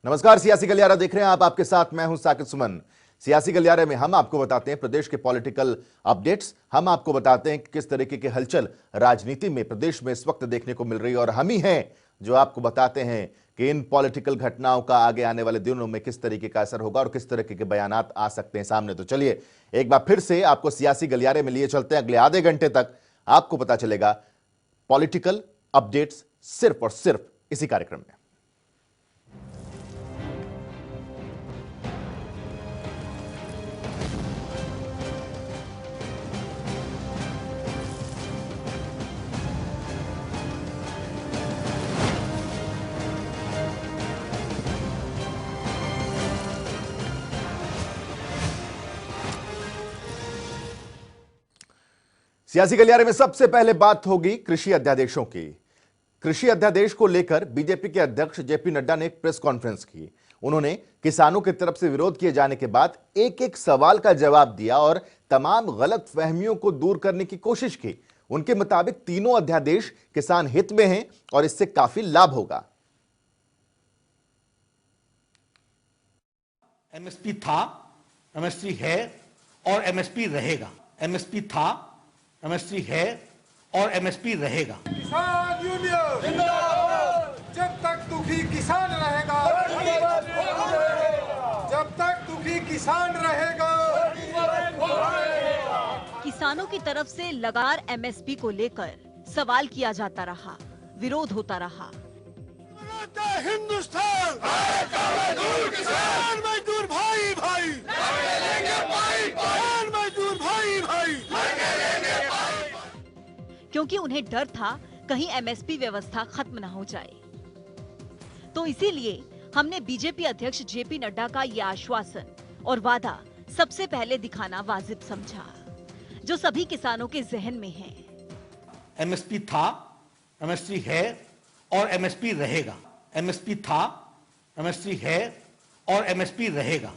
नमस्कार, सियासी गलियारा देख रहे हैं आप। आपके साथ मैं हूं साकिब सुमन। सियासी गलियारे में हम आपको बताते हैं प्रदेश के पॉलिटिकल अपडेट्स। हम आपको बताते हैं कि किस तरीके की हलचल राजनीति में प्रदेश में इस वक्त देखने को मिल रही है, और हम ही हैं जो आपको बताते हैं कि इन पॉलिटिकल घटनाओं का आगे आने वाले दिनों में किस तरीके का असर होगा और किस तरीके के बयानात आ सकते हैं सामने। तो चलिए एक बार फिर से आपको सियासी गलियारे में लिए चलते हैं। अगले आधे घंटे तक आपको पता चलेगा पॉलिटिकल अपडेट्स सिर्फ और सिर्फ इसी कार्यक्रम में। सियासी गलियारे में सबसे पहले बात होगी कृषि अध्यादेशों की। कृषि अध्यादेश को लेकर बीजेपी के अध्यक्ष जेपी नड्डा ने एक प्रेस कॉन्फ्रेंस की। उन्होंने किसानों की तरफ से विरोध किए जाने के बाद एक एक सवाल का जवाब दिया और तमाम गलत फहमियों को दूर करने की कोशिश की। उनके मुताबिक तीनों अध्यादेश किसान हित में हैं और इससे काफी लाभ होगा। एमएसपी था, एमएसपी है और एमएसपी रहेगा। एमएसपी था, एमएसपी है और एमएसपी रहेगा। किसान यूनियन जिंदाबाद। जब तक दुखी किसान रहेगा, जब तक दुखी किसान रहेगा। किसानों की तरफ से लगातार एमएसपी को लेकर सवाल किया जाता रहा, विरोध होता रहा। हिंदुस्तान किसान मजदूर भाई भाई, किसान मजदूर भाई भाई। क्योंकि उन्हें डर था कहीं एमएसपी व्यवस्था खत्म न हो जाए, तो इसीलिए हमने बीजेपी अध्यक्ष जेपी नड्डा का ये आश्वासन और वादा सबसे पहले दिखाना वाजिब समझा, जो सभी किसानों के जहन में है। एमएसपी था, एमएसपी है और एमएसपी रहेगा। एमएसपी था, एमएसपी है और एमएसपी रहेगा।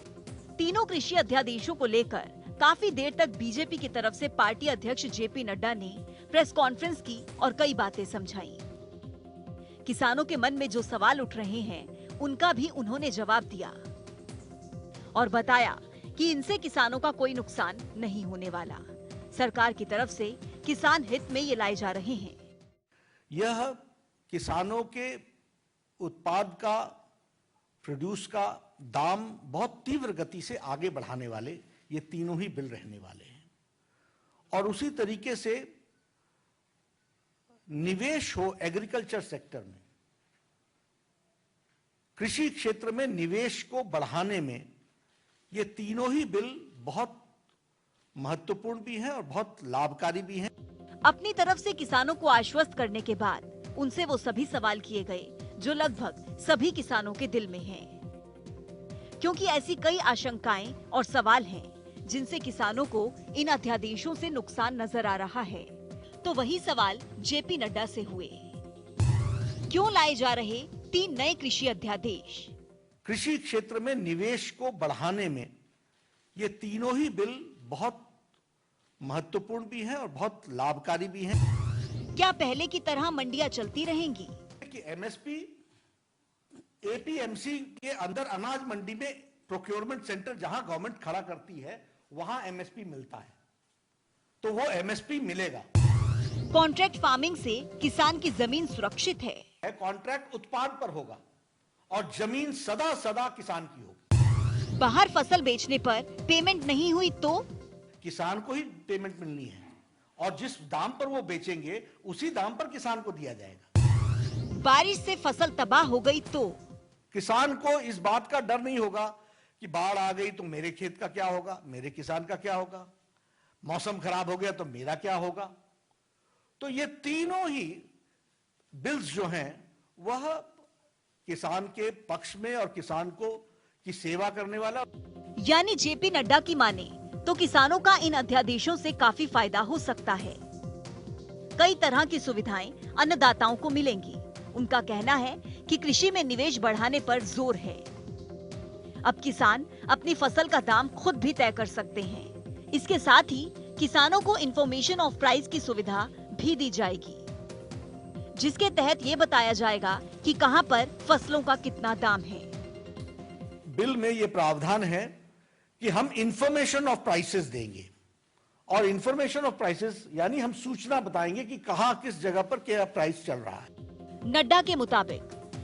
तीनों कृषि अध्यादेशों को लेकर काफी देर तक बीजेपी की तरफ से पार्टी अध्यक्ष जेपी नड्डा ने प्रेस कॉन्फ्रेंस की और कई बातें समझाई। किसानों के मन में जो सवाल उठ रहे हैं उनका भी उन्होंने जवाब दिया और बताया कि इनसे किसानों का कोई नुकसान नहीं होने वाला। सरकार की तरफ से किसान हित में ये लाए जा रहे हैं। यह किसानों के उत्पाद का, प्रोड्यूस का दाम बहुत तीव्र गति से आगे बढ़ाने वाले ये तीनों ही बिल रहने वाले हैं। और उसी तरीके से निवेश हो एग्रीकल्चर सेक्टर में, कृषि क्षेत्र में निवेश को बढ़ाने में ये तीनों ही बिल बहुत महत्वपूर्ण भी हैं और बहुत लाभकारी भी हैं। अपनी तरफ से किसानों को आश्वस्त करने के बाद उनसे वो सभी सवाल किए गए जो लगभग सभी किसानों के दिल में हैं, क्योंकि ऐसी कई आशंकाएं और सवाल हैं जिनसे किसानों को इन अध्यादेशों से नुकसान नजर आ रहा है। तो वही सवाल जेपी नड्डा से हुए। क्यों लाए जा रहे 3 नए कृषि अध्यादेश? कृषि क्षेत्र में निवेश को बढ़ाने में ये तीनों ही बिल बहुत महत्वपूर्ण भी हैं और बहुत लाभकारी भी हैं। क्या पहले की तरह मंडियां चलती रहेंगी? कि एमएसपी एपीएमसी के अंदर अनाज मंडी में प्रोक्योरमेंट सेंटर जहां गवर्नमेंट खड़ा करती है वहां एमएसपी मिलता है, तो वो एमएसपी मिलेगा। कॉन्ट्रैक्ट फार्मिंग से किसान की जमीन सुरक्षित है। कॉन्ट्रैक्ट उत्पाद पर होगा और जमीन सदा सदा किसान की होगी। बाहर फसल बेचने पर पेमेंट नहीं हुई तो किसान को ही पेमेंट मिलनी है और जिस दाम पर वो बेचेंगे उसी दाम पर किसान को दिया जाएगा। बारिश से फसल तबाह हो गई तो किसान को इस बात का डर नहीं होगा कि बाढ़ आ गई तो मेरे खेत का क्या होगा, मेरे किसान का क्या होगा, मौसम खराब हो गया तो मेरा क्या होगा। तो ये तीनों ही बिल्स जो हैं वह किसान के पक्ष में और किसान को की सेवा करने वाला। यानी जेपी नड्डा की माने तो किसानों का इन अध्यादेशों से काफी फायदा हो सकता है। कई तरह की सुविधाएं अन्नदाताओं को मिलेंगी। उनका कहना है कि कृषि में निवेश बढ़ाने पर जोर है। अब किसान अपनी फसल का दाम खुद भी तय कर सकते हैं। इसके साथ ही किसानों को इंफॉर्मेशन ऑफ प्राइस की सुविधा भी दी जाएगी, जिसके तहत ये बताया जाएगा कि कहां पर फसलों का कितना दाम है। बिल में यह प्रावधान है कि हम इंफॉर्मेशन ऑफ प्राइसेस देंगे, और इंफॉर्मेशन ऑफ प्राइसेस यानी हम सूचना बताएंगे कि कहां किस जगह पर क्या प्राइस चल रहा है। नड्डा के मुताबिक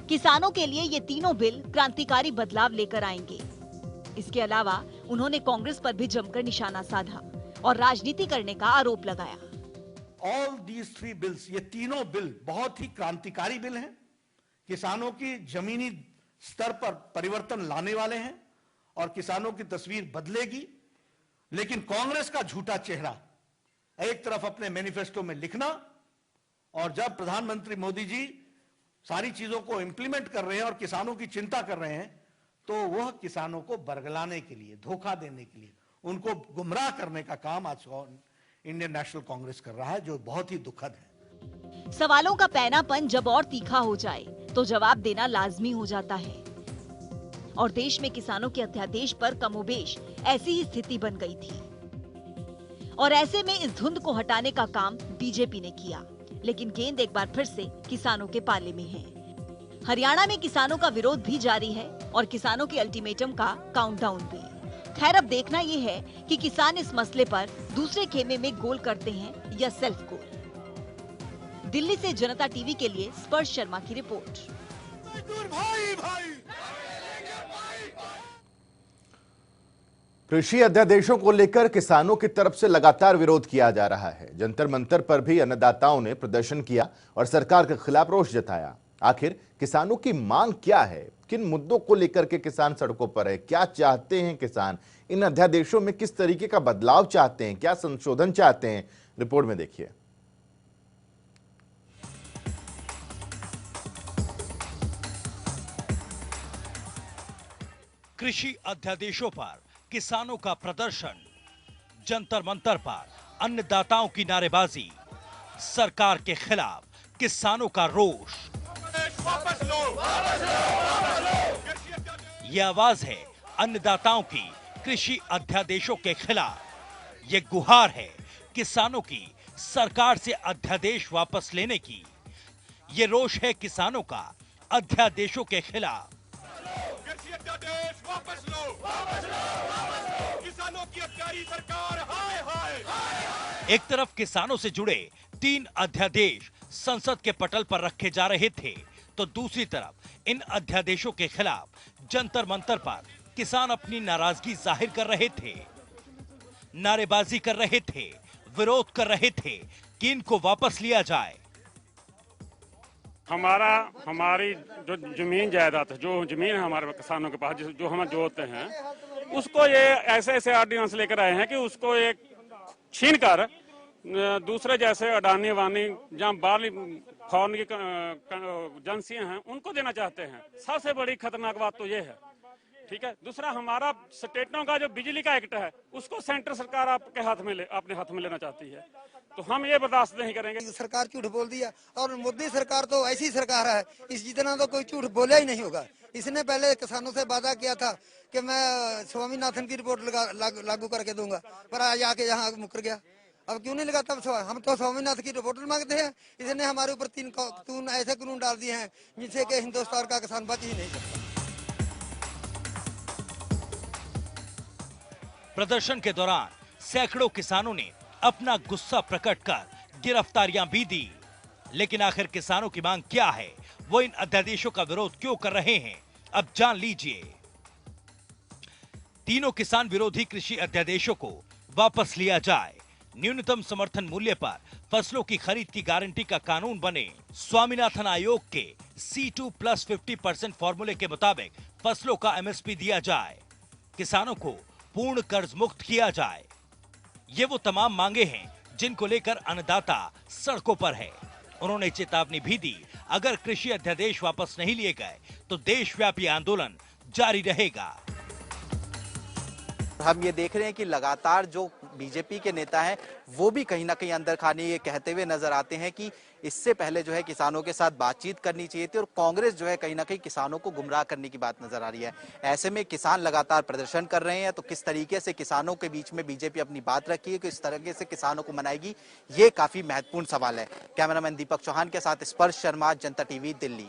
किसानों के लिए ये तीनों बिल क्रांतिकारी बदलाव लेकर आएंगे। इसके अलावा उन्होंने कांग्रेस पर भी जमकर निशाना साधा और राजनीति करने का आरोप लगाया। ऑल दीज 3 बिल्स, ये तीनों बिल बहुत ही क्रांतिकारी बिल हैं, किसानों की जमीनी स्तर पर परिवर्तन लाने वाले हैं और किसानों की तस्वीर बदलेगी। लेकिन कांग्रेस का झूठा चेहरा एक तरफ अपने मैनिफेस्टो में लिखना, और जब प्रधानमंत्री मोदी जी सारी चीजों को इंप्लीमेंट कर रहे हैं और किसानों की चिंता कर रहे हैं, तो वह किसानों को बरगलाने के लिए, धोखा देने के लिए, उनको गुमराह करने का काम आज इंडियन नेशनल कांग्रेस कर रहा है, जो बहुत ही दुखद है। सवालों का पैनापन जब और तीखा हो जाए तो जवाब देना लाजमी हो जाता है, और देश में किसानों के अध्यादेश पर कमोबेश ऐसी ही स्थिति बन गई थी। और ऐसे में इस धुंध को हटाने का काम बीजेपी ने किया, लेकिन गेंद एक बार फिर से किसानों के पाले में है। हरियाणा में किसानों का विरोध भी जारी है और किसानों के अल्टीमेटम का काउंटडाउन भी। खैर, अब देखना ये है कि किसान इस मसले पर दूसरे खेमे में गोल करते हैं या सेल्फ गोल। दिल्ली से जनता टीवी के लिए स्पर्श शर्मा की रिपोर्ट। कृषि अध्यादेशों को लेकर किसानों की तरफ से लगातार विरोध किया जा रहा है। जंतर मंतर पर भी अन्नदाताओं ने प्रदर्शन किया और सरकार के खिलाफ रोष जताया। आखिर किसानों की मांग क्या है? किन मुद्दों को लेकर के किसान सड़कों पर है? क्या चाहते हैं किसान? इन अध्यादेशों में किस तरीके का बदलाव चाहते हैं? क्या संशोधन चाहते हैं? रिपोर्ट में देखिए। कृषि अध्यादेशों पर किसानों का प्रदर्शन, जंतर मंतर पर अन्नदाताओं की नारेबाजी, सरकार के खिलाफ किसानों का रोष। ये आवाज है अन्नदाताओं की कृषि अध्यादेशों के खिलाफ। ये गुहार है किसानों की सरकार से अध्यादेश वापस लेने की। ये रोष है किसानों का अध्यादेशों के खिलाफ। वापस लो, किसानों की अत्याचारी सरकार, हाय हाय। एक तरफ किसानों से जुड़े 3 अध्यादेश संसद के पटल पर रखे जा रहे थे, तो दूसरी तरफ इन अध्यादेशों के खिलाफ जंतर मंतर पर किसान अपनी नाराजगी जाहिर कर रहे थे, नारेबाजी कर रहे थे, विरोध कर रहे थे कि इनको वापस लिया जाए। हमारी जो जमीन जायदाद है, जो जमीन है हमारे किसानों के पास, जो हम जोतते हैं, उसको ये ऐसे ऑर्डिनेंस लेकर आए हैं कि उसको एक छीन कर दूसरे जैसे अडानी वानी जहाँ बाहर फॉरेन की एजेंसियां हैं उनको देना चाहते हैं। सबसे बड़ी खतरनाक बात तो ये है, ठीक है। दूसरा, हमारा स्टेटों का जो बिजली का एक्ट है उसको सेंटर सरकार अपने हाथ में लेना चाहती है, तो हम ये बर्दाश्त नहीं करेंगे। सरकार झूठ बोल दिया, और मोदी सरकार तो ऐसी सरकार है, इस जितना तो कोई झूठ बोला ही नहीं होगा। इसने पहले किसानों से वादा किया था कि मैं स्वामीनाथन की रिपोर्ट लागू करके दूंगा, पर आज आके यहाँ मुकर गया। अब क्यों नहीं लगाता? हम तो स्वामीनाथन की रिपोर्ट मांगते हैं। इसने हमारे ऊपर 3 ऐसे कानून डाल दिए हैं जिससे कि हिंदुस्तान का किसान बच ही नहीं सकता। प्रदर्शन के दौरान सैकड़ों किसानों ने अपना गुस्सा प्रकट कर गिरफ्तारियां भी दी। लेकिन आखिर किसानों की मांग क्या है? वो इन अध्यादेशों का विरोध क्यों कर रहे हैं? अब जान लीजिए। तीनों किसान विरोधी कृषि अध्यादेशों को वापस लिया जाए, न्यूनतम समर्थन मूल्य पर फसलों की खरीद की गारंटी का कानून बने, स्वामीनाथन आयोग के C2+50% फॉर्मूले के मुताबिक फसलों का MSP दिया जाए, किसानों को पूर्ण कर्ज मुक्त किया जाए। ये वो तमाम मांगे हैं जिनको लेकर अन्नदाता सड़कों पर है। उन्होंने चेतावनी भी दी, अगर कृषि अध्यादेश वापस नहीं लिए गए तो देशव्यापी आंदोलन जारी रहेगा। हम ये देख रहे हैं कि लगातार जो बीजेपी के नेता हैं वो भी कहीं ना कहीं अंदर खाने ये कहते हुए नजर आते हैं कि इससे पहले जो है किसानों के साथ बातचीत करनी चाहिए थी, और कांग्रेस जो है कहीं ना कहीं किसानों को गुमराह करने की बात नजर आ रही है। ऐसे में किसान लगातार प्रदर्शन कर रहे हैं, तो किस तरीके से किसानों के बीच में बीजेपी अपनी बात रखी है, किस तरीके से किसानों को मनाएगी, ये काफी महत्वपूर्ण सवाल है। कैमरामैन दीपक चौहान के साथ स्पर्श शर्मा, जनता टीवी, दिल्ली।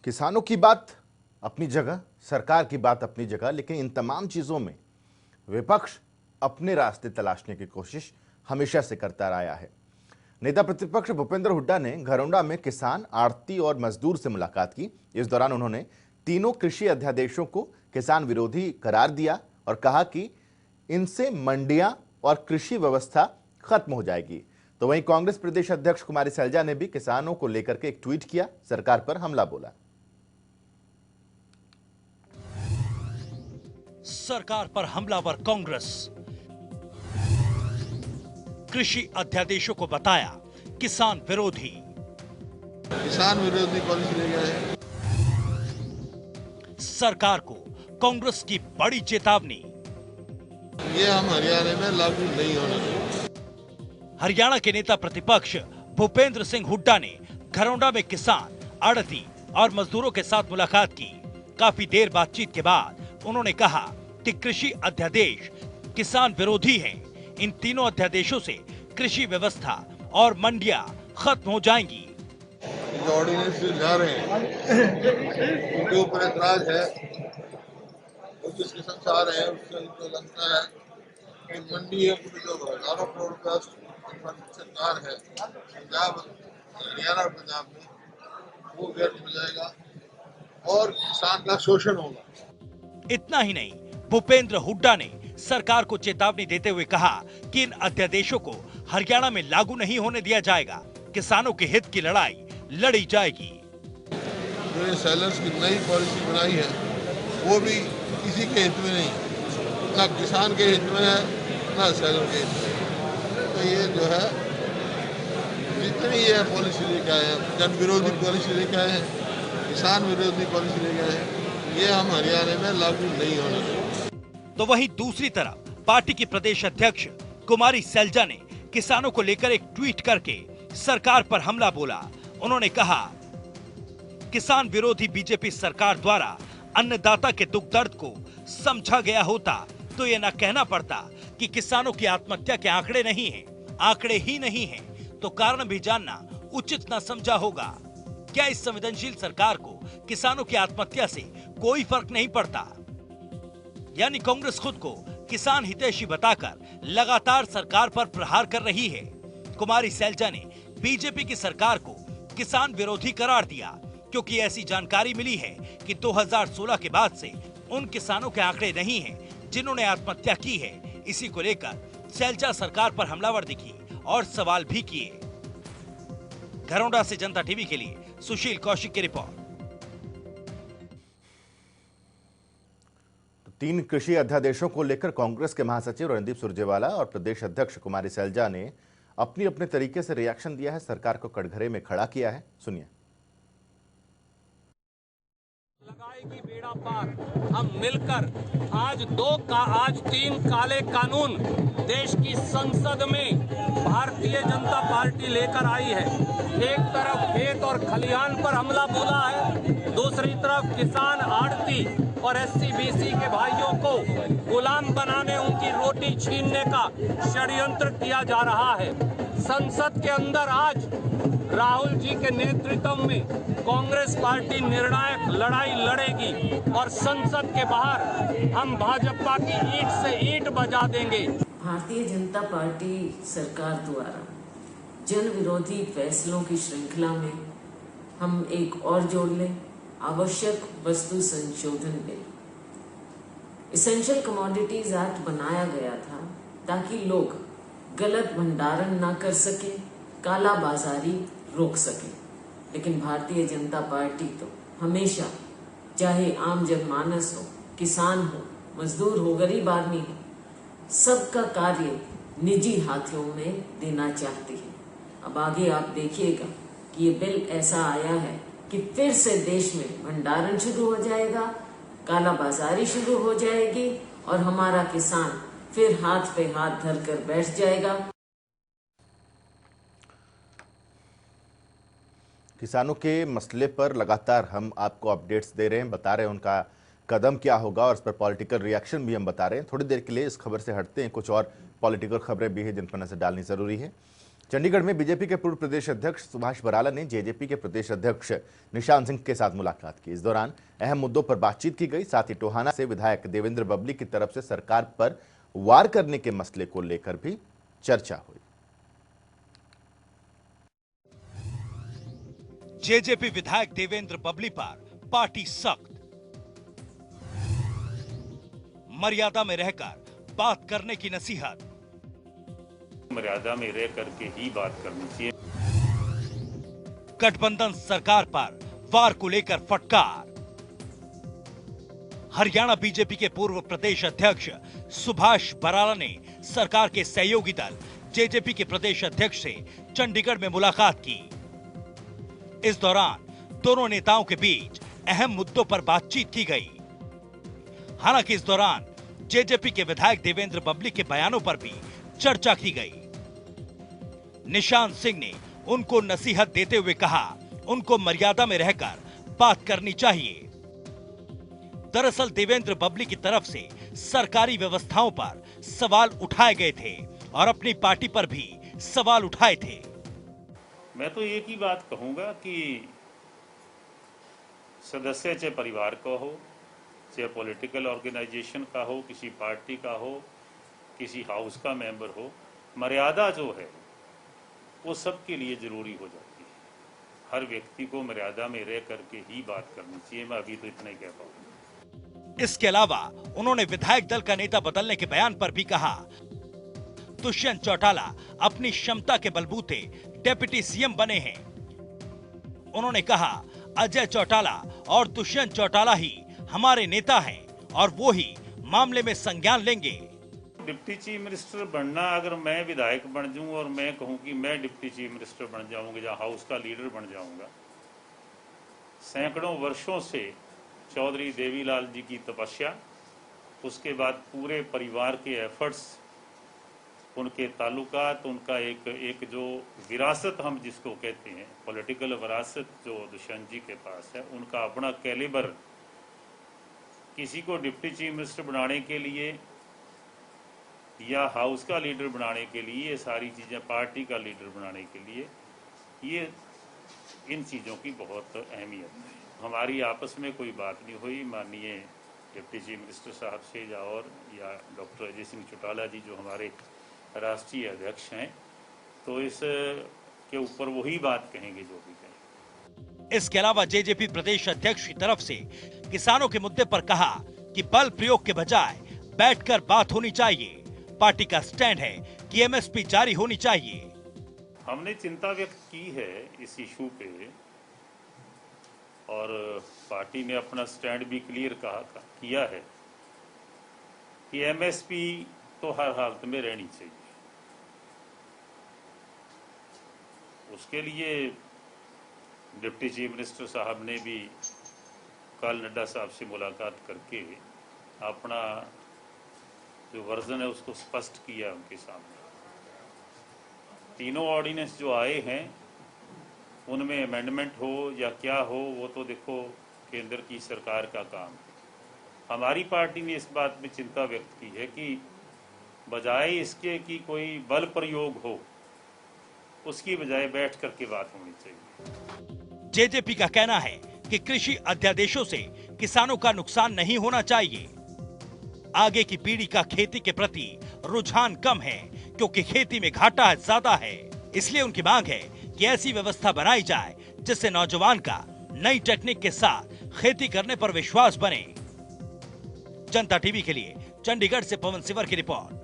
किसानों की बात अपनी जगह, सरकार की बात अपनी जगह, लेकिन इन तमाम चीजों में विपक्ष अपने रास्ते तलाशने की कोशिश हमेशा से करता आया है। नेता प्रतिपक्ष भूपेंद्र हुड्डा ने घरौंडा में किसान, आड़ती और मजदूर से मुलाकात की। इस दौरान उन्होंने तीनों कृषि अध्यादेशों को किसान विरोधी करार दिया और कहा कि इनसे मंडियां और कृषि व्यवस्था खत्म हो जाएगी। तो वहीं कांग्रेस प्रदेश अध्यक्ष कुमारी सैलजा ने भी किसानों को लेकर के एक ट्वीट किया, सरकार पर हमला बोला। सरकार पर हमलावर कांग्रेस, कृषि अध्यादेशों को बताया किसान विरोधी। किसान विरोधी पॉलिसी ले गए हैं। सरकार को कांग्रेस की बड़ी चेतावनी, ये हम हरियाणा में लागू नहीं होने देंगे। हरियाणा के नेता प्रतिपक्ष भूपेंद्र सिंह हुड्डा ने घरौंडा में किसान, आड़ती और मजदूरों के साथ मुलाकात की। काफी देर बातचीत के बाद उन्होंने कहा कि कृषि अध्यादेश किसान विरोधी हैं। इन तीनों अध्यादेशों से कृषि व्यवस्था और मंडियां खत्म हो जाएंगी। जो ऑर्डिनेंस जा रहे हैं उनके ऊपर एतराज है, जिस किस्म से आ रहे हैं उससे उनको लगता है कि मंडी है जो हजारों करोड़ का सरकार है पंजाब, हरियाणा और पंजाब में, वो व्यर्थ हो जाएगा और किसान का शोषण होगा। इतना ही नहीं, भूपेंद्र हुड्डा ने सरकार को चेतावनी देते हुए कहा कि इन अध्यादेशों को हरियाणा में लागू नहीं होने दिया जाएगा। किसानों के हित की लड़ाई लड़ी जाएगी। जो ये सेलर्स की नई पॉलिसी बनाई है वो भी किसी के हित में नहीं, ना किसान के हित में है ना सेलर के हित में। तो ये जो है जितनी ये पॉलिसी लेके आए हैं, जन विरोधी पॉलिसी लेके आए हैं, किसान विरोधी पॉलिसी लेके आए हैं, ये हम हरियाणा में लागू नहीं होने देंगे। तो वहीं दूसरी तरफ पार्टी की प्रदेश अध्यक्ष कुमारी सैलजा ने किसानों को लेकर एक ट्वीट करके सरकार पर हमला बोला। उन्होंने कहा, किसान विरोधी बीजेपी सरकार द्वारा अन्नदाता के दुख दर्द को समझा गया होता तो ये न कहना पड़ता कि किसानों की आत्महत्या के आंकड़े नहीं हैं। आंकड़े ही नहीं हैं तो कारण भी जानना उचित न समझा होगा। क्या इस संवेदनशील सरकार को किसानों की आत्महत्या से कोई फर्क नहीं पड़ता? यानी कांग्रेस खुद को किसान हितैषी बताकर लगातार सरकार पर प्रहार कर रही है। कुमारी सैलजा ने बीजेपी की सरकार को किसान विरोधी करार दिया क्योंकि ऐसी जानकारी मिली है कि 2016 के बाद से उन किसानों के आंकड़े नहीं हैं जिन्होंने आत्महत्या की है। इसी को लेकर सैलजा सरकार पर हमलावर दिखी और सवाल भी किए। घरौंडा से जनता टीवी के लिए सुशील कौशिक की रिपोर्ट। तीन कृषि अध्यादेशों को लेकर कांग्रेस के महासचिव रणदीप सुरजेवाला और प्रदेश अध्यक्ष कुमारी सैलजा ने अपने अपने तरीके से रिएक्शन दिया है, सरकार को कटघरे में खड़ा किया है। सुनिए। लगाएगी बेड़ा पार। हम मिलकर आज तीन काले कानून देश की संसद में भारतीय जनता पार्टी लेकर आई है। एक तरफ खेत और खलिहान पर हमला बोला है, दूसरी तरफ किसान, आड़ती और SC-BC के भाइयों को गुलाम बनाने, उनकी रोटी छीनने का षड्यंत्र किया जा रहा है। संसद के अंदर आज राहुल जी के नेतृत्व में कांग्रेस पार्टी निर्णायक लड़ाई लड़ेगी और संसद के बाहर हम भाजपा की ईंट से ईंट बजा देंगे। भारतीय जनता पार्टी सरकार द्वारा जन विरोधी फैसलों की श्रृंखला में हम एक और जोड़ लें, आवश्यक वस्तु संशोधन बिल। इसेंशियल कमोडिटीज एक्ट बनाया गया था ताकि लोग गलत भंडारण ना कर सके, काला बाजारी रोक सके। लेकिन भारतीय जनता पार्टी तो हमेशा, चाहे आम जनमानस हो, किसान हो, मजदूर हो, गरीब आदमी हो, सबका कार्य निजी हाथों में देना चाहती है। अब आगे आप देखिएगा कि ये बिल ऐसा आया है कि फिर से देश में भंडारण शुरू हो जाएगा, काला बाजारी शुरू हो जाएगी और हमारा किसान फिर हाथ पे हाथ धरकर बैठ जाएगा। किसानों के मसले पर लगातार हम आपको अपडेट्स दे रहे हैं, बता रहे हैं उनका कदम क्या होगा और इस पर पॉलिटिकल रिएक्शन भी हम बता रहे हैं। थोड़ी देर के लिए इस खबर से हटते हैं, कुछ और पॉलिटिकल खबरें भी हैं जिन पर नजर डालनी जरूरी है। चंडीगढ़ में बीजेपी के पूर्व प्रदेश अध्यक्ष सुभाष बराला ने जेजेपी के प्रदेश अध्यक्ष निशान सिंह के साथ मुलाकात की। इस दौरान अहम मुद्दों पर बातचीत की गई। साथ ही टोहाना से विधायक देवेंद्र बबली की तरफ से सरकार पर वार करने के मसले को लेकर भी चर्चा हुई। जेजेपी विधायक देवेंद्र बबली पर पार्टी सख्त, मर्यादा में रहकर बात करने की नसीहत। मर्यादा में रह करके ही बात करनी चाहिए। गठबंधन सरकार पर वार को लेकर फटकार। हरियाणा बीजेपी के पूर्व प्रदेश अध्यक्ष सुभाष बराला ने सरकार के सहयोगी दल जेजेपी के प्रदेश अध्यक्ष से चंडीगढ़ में मुलाकात की। इस दौरान दोनों नेताओं के बीच अहम मुद्दों पर बातचीत की गई। हालांकि इस दौरान जेजेपी के विधायक देवेंद्र बबली के बयानों पर भी चर्चा की गई। निशान सिंह ने उनको नसीहत देते हुए कहा, उनको मर्यादा में रहकर बात करनी चाहिए। दरअसल देवेंद्र बबली की तरफ से सरकारी व्यवस्थाओं पर सवाल उठाए गए थे और अपनी पार्टी पर भी सवाल उठाए थे। मैं तो एक ही बात कहूंगा कि सदस्य चाहे परिवार का हो, चाहे पॉलिटिकल ऑर्गेनाइजेशन का हो, किसी पार्टी का हो, किसी हाउस का मेंबर हो, मर्यादा जो है वो सबके लिए जरूरी हो जाती है। हर व्यक्ति को मर्यादा में रह करके ही बात करनी चाहिए। मैं अभी तो इतना ही कह पाऊंगा। इसके अलावा उन्होंने विधायक दल का नेता बदलने के बयान पर भी कहा, दुष्यंत चौटाला अपनी क्षमता के बलबूते डेप्यूटी सीएम बने हैं। उन्होंने कहा, अजय चौटाला और दुष्यंत चौटाला ही हमारे नेता हैं और वो ही मामले में संज्ञान लेंगे। डिप्टी चीफ मिनिस्टर बनना, अगर मैं विधायक बन जाऊं और मैं कहूं कि मैं डिप्टी चीफ मिनिस्टर बन जाऊंगा या हाउस का लीडर बन जाऊंगा, सैकड़ों वर्षों से चौधरी देवीलाल जी की तपस्या, उसके बाद पूरे परिवार के एफर्ट्स, उनके ताल्लुकात, उनका एक जो विरासत हम जिसको कहते हैं, पॉलिटिकल विरासत जो दुष्यंत जी के पास है, उनका अपना कैलिबर, किसी को डिप्टी चीफ मिनिस्टर बनाने के लिए या हाउस का लीडर बनाने के लिए, ये सारी चीज़ें, पार्टी का लीडर बनाने के लिए, ये इन चीज़ों की बहुत अहमियत है। हमारी आपस में कोई बात नहीं हुई माननीय डिप्टी चीफ मिनिस्टर साहब से या डॉक्टर अजय सिंह चौटाला जी जो हमारे राष्ट्रीय अध्यक्ष हैं, तो इस के ऊपर वही बात कहेंगे जो भी कहेंगे। इसके अलावा जेजेपी प्रदेश अध्यक्ष की तरफ से किसानों के मुद्दे पर कहा कि बल प्रयोग के बजाय बैठकर बात होनी चाहिए। पार्टी का स्टैंड है कि एमएसपी जारी होनी चाहिए। हमने चिंता व्यक्त की है इस इशू पे और पार्टी ने अपना स्टैंड भी क्लियर किया है कि एमएसपी तो हर हालत में रहनी चाहिए। उसके लिए डिप्टी चीफ मिनिस्टर साहब ने भी कल नड्डा साहब से मुलाकात करके अपना जो वर्जन है उसको स्पष्ट किया उनके सामने। तीनों ऑर्डिनेंस जो आए हैं उनमें अमेंडमेंट हो या क्या हो, वो तो देखो केंद्र की सरकार का काम है। हमारी पार्टी ने इस बात में चिंता व्यक्त की है कि बजाय इसके कि कोई बल प्रयोग हो, उसकी बजाय बैठ करके बात होनी चाहिए। जेजेपी का कहना है कि कृषि अध्यादेशों से किसानों का नुकसान नहीं होना चाहिए। आगे की पीढ़ी का खेती के प्रति रुझान कम है क्योंकि खेती में घाटा ज्यादा है। इसलिए उनकी मांग है कि ऐसी व्यवस्था बनाई जाए जिससे नौजवान का नई टेक्निक के साथ खेती करने पर विश्वास बने। जनता टीवी के लिए चंडीगढ़ से पवन सिवर की रिपोर्ट।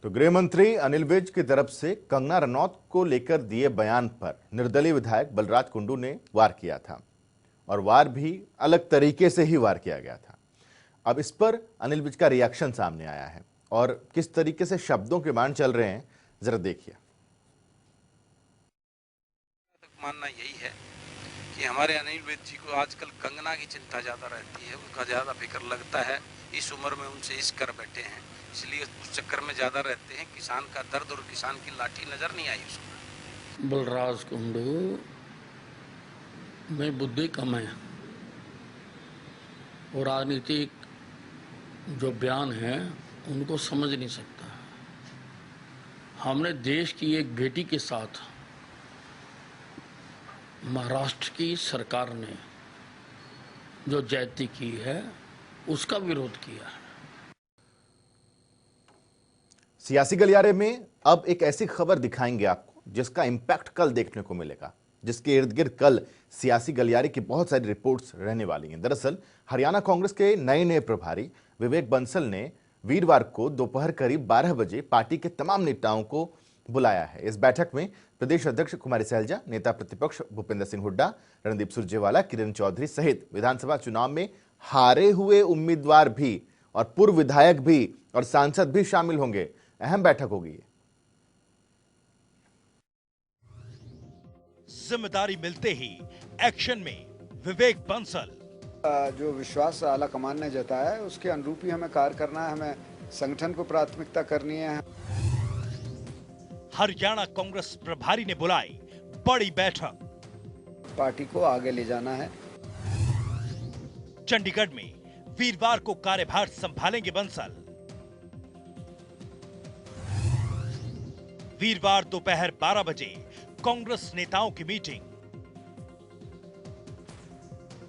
तो गृह मंत्री अनिल विज की तरफ से कंगना रनौत को लेकर दिए बयान पर निर्दलीय विधायक बलराज कुंडू ने वार किया था और वार भी अलग तरीके से ही वार किया गया था। अब इस पर अनिल विज का रिएक्शन सामने आया है और किस तरीके से शब्दों के मान चल रहे हैं, जरा देखिए। मानना यही है कि हमारे अनिल विज जी को आजकल कंगना की चिंता ज्यादा रहती है, उनका ज्यादा फिक्र लगता है। इस उम्र में उनसे इस कर बैठे हैं, इसलिए उस चक्कर में ज्यादा रहते हैं। किसान का दर्द और किसान की लाठी नजर नहीं आई उसको। बलराज कुंडू में बुद्धि कम है और राजनीतिक जो बयान है उनको समझ नहीं सकता। हमने देश की एक बेटी के साथ महाराष्ट्र की सरकार ने जो ज्यादती की है उसका विरोध किया है। सियासी गलियारे में अब एक ऐसी खबर दिखाएंगे आपको जिसका इंपैक्ट कल देखने को मिलेगा, जिसके इर्द गिर्द कल सियासी गलियारे की बहुत सारी रिपोर्ट्स रहने वाली हैं। दरअसल हरियाणा कांग्रेस के नए प्रभारी विवेक बंसल ने वीरवार को दोपहर करीब 12 बजे पार्टी के तमाम नेताओं को बुलाया है। इस बैठक में प्रदेश अध्यक्ष कुमारी सैलजा, नेता प्रतिपक्ष भूपेंद्र सिंह हुड्डा, रणदीप सुरजेवाला, किरण चौधरी सहित विधानसभा चुनाव में हारे हुए उम्मीदवार भी और पूर्व विधायक भी और सांसद भी शामिल होंगे। अहम बैठक होगी। जिम्मेदारी मिलते ही एक्शन में विवेक बंसल। जो विश्वास आला कमान ने जताया है उसके अनुरूप ही हमें कार्य करना है, हमें संगठन को प्राथमिकता करनी है। हरियाणा कांग्रेस प्रभारी ने बुलाई बड़ी बैठक, पार्टी को आगे ले जाना है। चंडीगढ़ में वीरवार को कार्यभार संभालेंगे बंसल। वीरवार दोपहर 12 बजे कांग्रेस नेताओं की मीटिंग।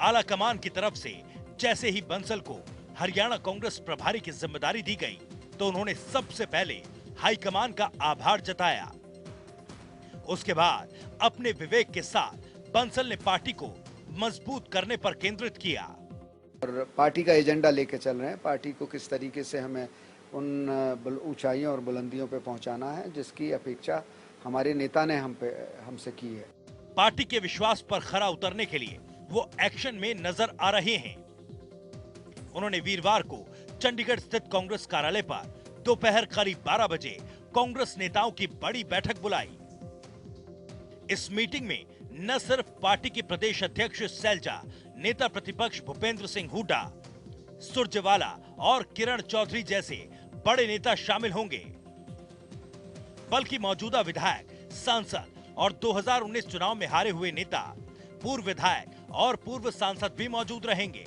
आला कमान की तरफ से जैसे ही बंसल को हरियाणा कांग्रेस प्रभारी की जिम्मेदारी दी गई तो उन्होंने सबसे पहले हाईकमान का आभार जताया। उसके बाद अपने विवेक के साथ बंसल ने पार्टी को मजबूत करने पर केंद्रित किया और पार्टी का एजेंडा लेके चल रहे हैं। पार्टी को किस तरीके से हमें उन ऊंचाइयों और बुलंदियों पे पहुंचाना है जिसकी अपेक्षा हमारे नेता ने हमसे की है। पार्टी के विश्वास पर खरा उतरने के लिए वो एक्शन में नजर आ रहे हैं। उन्होंने वीरवार को चंडीगढ़ स्थित कांग्रेस कार्यालय पर दोपहर करीब 12 बजे कांग्रेस नेताओं की बड़ी बैठक बुलाई। इस मीटिंग में न सिर्फ पार्टी के प्रदेश अध्यक्ष सैलजा, नेता प्रतिपक्ष भूपेंद्र सिंह हुड्डा, सुरजेवाला और किरण चौधरी जैसे बड़े नेता शामिल होंगे, बल्कि मौजूदा विधायक, सांसद और 2019 चुनाव में हारे हुए नेता, पूर्व विधायक और पूर्व सांसद भी मौजूद रहेंगे।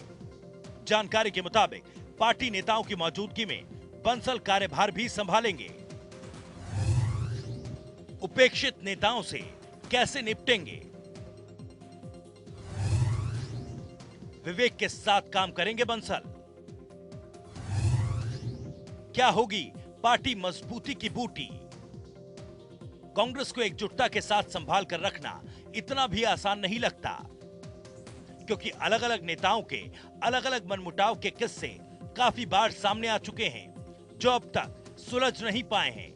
जानकारी के मुताबिक पार्टी नेताओं की मौजूदगी में बंसल कार्यभार भी संभालेंगे। उपेक्षित नेताओं से कैसे निपटेंगे? विवेक के साथ काम करेंगे बंसल। क्या होगी पार्टी मजबूती की बूटी? कांग्रेस को एकजुटता के साथ संभाल कर रखना इतना भी आसान नहीं लगता, क्योंकि अलग अलग नेताओं के अलग अलग मनमुटाव के किस्से काफी बार सामने आ चुके हैं जो अब तक सुलझ नहीं पाए हैं।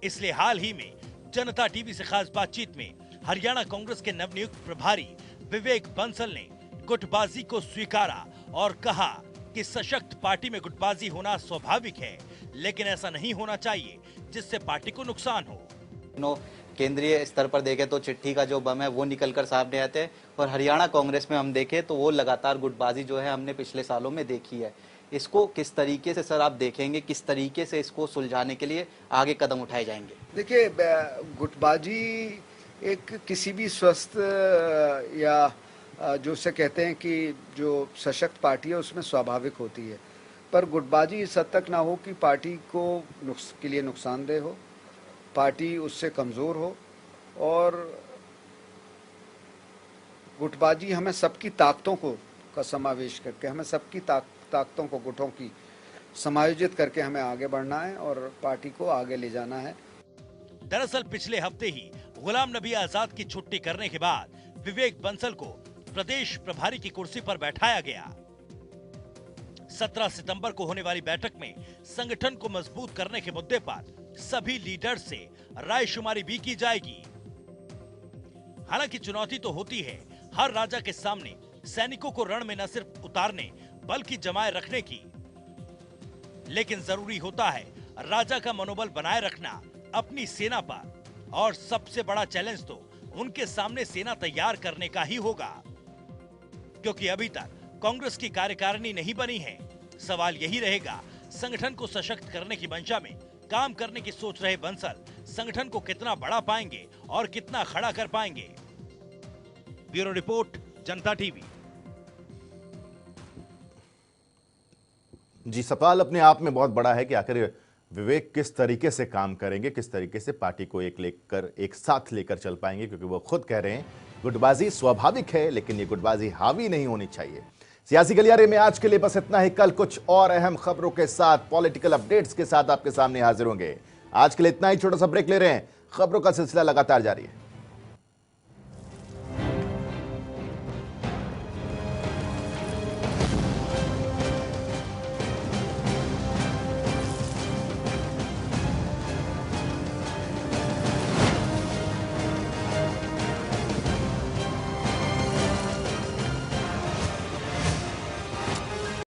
इसलिए हाल ही में जनता टीवी से खास बातचीत में हरियाणा कांग्रेस के नवनियुक्त प्रभारी विवेक बंसल ने गुटबाजी को स्वीकारा और कहा कि सशक्त पार्टी में गुटबाजी होना स्वाभाविक है, लेकिन ऐसा नहीं होना चाहिए जिससे पार्टी को नुकसान हो। केंद्रीय स्तर पर देखें तो चिट्ठी का जो बम है वो निकलकर सामने आते हैं और हरियाणा कांग्रेस में हम देखें तो वो लगातार गुटबाजी जो है हमने पिछले सालों में देखी है। इसको किस तरीके से सर आप देखेंगे, किस तरीके से इसको सुलझाने के लिए आगे कदम उठाए जाएंगे? देखिए, गुटबाजी एक किसी भी स्वस्थ या जो उसे कहते हैं कि जो सशक्त पार्टी है उसमें स्वाभाविक होती है, पर गुटबाजी इस हद तक ना हो कि पार्टी को के लिए नुकसानदेह हो, पार्टी उससे कमज़ोर हो। और गुटबाजी हमें सबकी ताकतों का समावेश करके, हमें सबकी ताकतों को गुटों की समायोजित करके हमें आगे बढ़ना है और पार्टी को आगे ले जाना है। दरअसल पिछले हफ्ते ही गुलाम नबी आजाद की छुट्टी करने के बाद विवेक बंसल को प्रदेश प्रभारी की कुर्सी पर बैठाया गया। 17 सितंबर को होने वाली बैठक में संगठन को मजबूत करने के मुद्दे पर सभी लीडर से रायशुमारी भी की जाएगी। हालांकि चुनौती तो होती है हर राजा के सामने सैनिकों को रण में न सिर्फ उतारने बल्कि जमाए रखने की, लेकिन जरूरी होता है राजा का मनोबल बनाए रखना अपनी सेना पर। और सबसे बड़ा चैलेंज तो उनके सामने सेना तैयार करने का ही होगा, क्योंकि अभी तक कांग्रेस की कार्यकारिणी नहीं बनी है। सवाल यही रहेगा, संगठन को सशक्त करने की मंशा में काम करने की सोच रहे बंसल संगठन को कितना बढ़ा पाएंगे और कितना खड़ा कर पाएंगे। ब्यूरो रिपोर्ट, जनता टीवी। जी, सवाल अपने आप में बहुत बड़ा है कि आखिर विवेक किस तरीके से काम करेंगे, किस तरीके से पार्टी को एक साथ लेकर चल पाएंगे, क्योंकि वो खुद कह रहे हैं गुटबाजी स्वाभाविक है, लेकिन ये गुटबाजी हावी नहीं होनी चाहिए। सियासी गलियारे में आज के लिए बस इतना ही। कल कुछ और अहम खबरों के साथ, पॉलिटिकल अपडेट्स के साथ आपके सामने हाजिर होंगे। आज के लिए इतना ही, छोटा सा ब्रेक ले रहे हैं। खबरों का सिलसिला लगातार जारी है।